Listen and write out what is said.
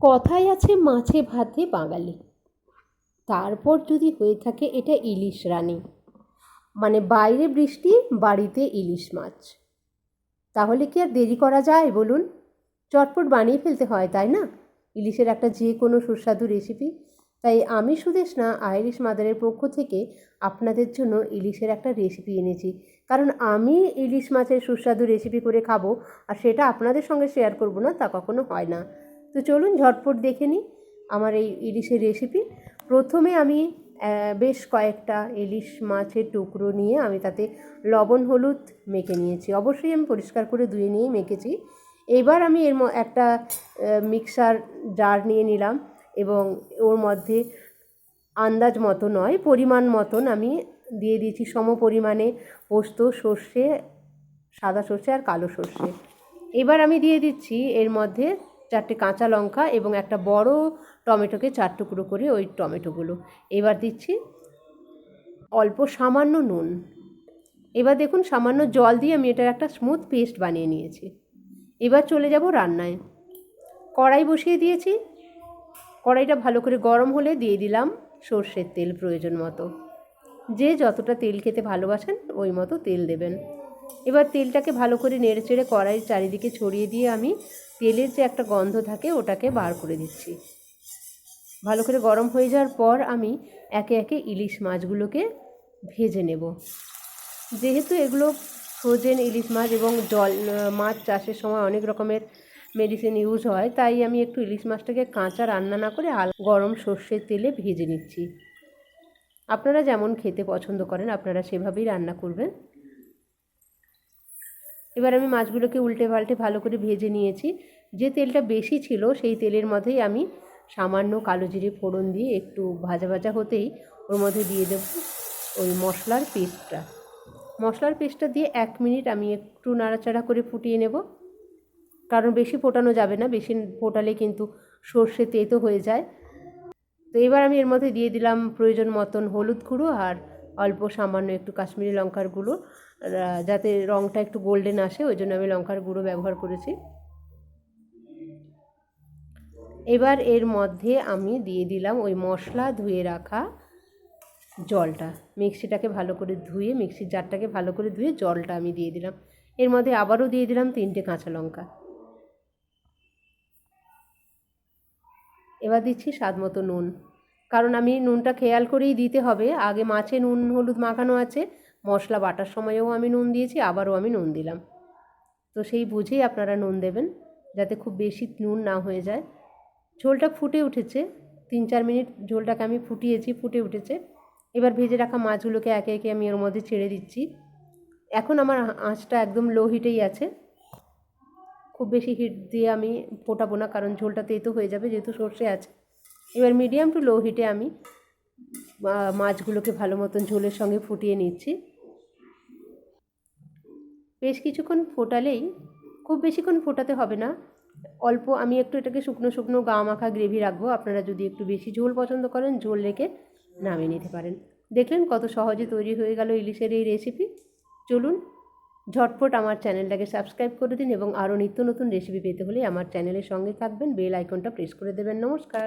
কথায় আছে মাছে ভাতে বাঙালি, তারপর যদি হয়ে থাকে এটা ইলিশ রানি, মানে বাইরে বৃষ্টি বাড়িতে ইলিশ মাছ, তাহলে কি আর দেরি করা যায় বলুন? চটপট বানিয়ে ফেলতে হয়, তাই না? ইলিশের একটা যে কোনো সুস্বাদু রেসিপি। তাই আমি সুদেষ্ণা আইরিশ মাদারের পক্ষ থেকে আপনাদের জন্য ইলিশের একটা রেসিপি এনেছি। কারণ আমি ইলিশ মাছের সুস্বাদু রেসিপি করে খাবো আর সেটা আপনাদের সঙ্গে শেয়ার করব না, তা কখনো হয় না। তো চলুন ঝটপট দেখে নিই আমার এই ইলিশের রেসিপি। প্রথমে আমি বেশ কয়েকটা ইলিশ মাছের টুকরো নিয়ে আমি তাতে লবণ হলুদ মেখে নিয়েছি। অবশ্যই আমি পরিষ্কার করে ধুয়ে নিয়েই মেখেছি। এবার আমি একটা মিক্সার জার নিয়ে নিলাম এবং ওর মধ্যে আন্দাজ মতো নয়, পরিমাণ মতন আমি দিয়ে দিয়েছি সম পরিমাণে পোস্ত, সর্ষে, সাদা সর্ষে আর কালো সর্ষে। এবার আমি দিয়ে দিচ্ছি এর মধ্যে 4টে কাঁচা লঙ্কা এবং একটা বড় টমেটোকে 4 টুকরো করে ওই টমেটোগুলো। এবার দিচ্ছি অল্প সামান্য নুন। এবার দেখুন সামান্য জল দিয়ে আমি এটার একটা স্মুথ পেস্ট বানিয়ে নিয়েছি। এবার চলে যাব রান্নায়। কড়াই বসিয়ে দিয়েছি। কড়াইটা ভালো করে গরম হলে দিয়ে দিলাম সর্ষের তেল প্রয়োজন মতো। যে যতটা তেল খেতে ভালোবাসেন ওই মতো তেল দেবেন। এবার তেলটাকে ভালো করে নেড়েচেড়ে কড়াইয়ের চারিদিকে ছড়িয়ে দিয়ে আমি তেলের যে একটা গন্ধ থাকে ওটাকে বার করে দিচ্ছি। ভালো করে গরম হয়ে যাওয়ার পর আমি একে একে ইলিশ মাছগুলোকে ভেজে নেব। যেহেতু এগুলো ফ্রোজেন ইলিশ মাছ এবং মাছ চাষের সময় অনেক রকমের মেডিসিন ইউজ হয়, তাই আমি একটু ইলিশ মাছটাকে কাঁচা রান্না না করে গরম সর্ষের তেলে ভেজে নিচ্ছি। আপনারা যেমন খেতে পছন্দ করেন আপনারা সেভাবেই রান্না করবেন। এবার আমি মাছগুলোকে উল্টে পাল্টে ভালো করে ভেজে নিয়েছি। যে তেলটা বেশি ছিল সেই তেলের মধ্যেই আমি সামান্য কালো জিরে ফোড়ন দিয়ে একটু ভাজা ভাজা হতেই ওর মধ্যে দিয়ে দেব ওই মশলার পেস্টটা দিয়ে 1 মিনিট আমি একটু নাড়াচাড়া করে ফুটিয়ে নেব। কারণ বেশি ফোটানো যাবে না, বেশি ফোটালে কিন্তু সর্ষে তেতো হয়ে যায়। তো এবার আমি এর মধ্যে দিয়ে দিলাম প্রয়োজন মতন হলুদ গুঁড়ো আর অল্প সামান্য একটু কাশ্মীরি লঙ্কার গুঁড়ো, যাতে রঙটা একটু গোল্ডেন আসে ওই জন্য আমি লঙ্কার গুঁড়ো ব্যবহার করেছি। এবার এর মধ্যে আমি দিয়ে দিলাম ওই মশলা ধুয়ে রাখা জলটা। মিক্সির জারটাকে ভালো করে ধুয়ে জলটা আমি দিয়ে দিলাম। এর মধ্যে আবারও দিয়ে দিলাম 3টে কাঁচা লঙ্কা। এবার দিচ্ছি স্বাদ মতো নুন। কারণ আমি নুনটা খেয়াল করেই দিতে হবে, আগে মাছে নুন হলুদ মাখানো আছে, মশলা বাটার সময়ও আমি নুন দিয়েছি, আবারও আমি নুন দিলাম। তো সেই বুঝেই আপনারা নুন দেবেন, যাতে খুব বেশি নুন না হয়ে যায়। ঝোলটা ফুটে উঠেছে, 3-4 মিনিট ঝোলটাকে আমি ফুটিয়েছি, ফুটে উঠেছে। এবার ভেজে রাখা মাছগুলোকে একে একে আমি ওর মধ্যে ছেড়ে দিচ্ছি। এখন আমার আঁচটা একদম লো হিটেই আছে, খুব বেশি হিট দিয়ে আমি ফোটাবো না, কারণ ঝোলটা তেতো হয়ে যাবে যেহেতু সর্ষে আছে। এবার মিডিয়াম টু লো হিটে আমি মাছগুলোকে ভালো মতন ঝোলের সঙ্গে ফুটিয়ে নিচ্ছি। বেশ কিছুক্ষণ ফোটালেই, খুব বেশিক্ষণ ফোটাতে হবে না, অল্প আমি একটু এটাকে শুকনো শুকনো গা মাখা গ্রেভি রাখবো। আপনারা যদি একটু বেশি ঝোল পছন্দ করেন ঝোল রেখে নামিয়ে নিতে পারেন। দেখলেন কত সহজে তৈরি হয়ে গেল ইলিশের এই রেসিপি। চলুন ঝটপট আমার চ্যানেলটাকে সাবস্ক্রাইব করে দিন এবং আরও নিত্য নতুন রেসিপি পেতে হলে আমার চ্যানেলের সঙ্গে থাকবেন, বেল আইকনটা প্রেস করে দেবেন। নমস্কার।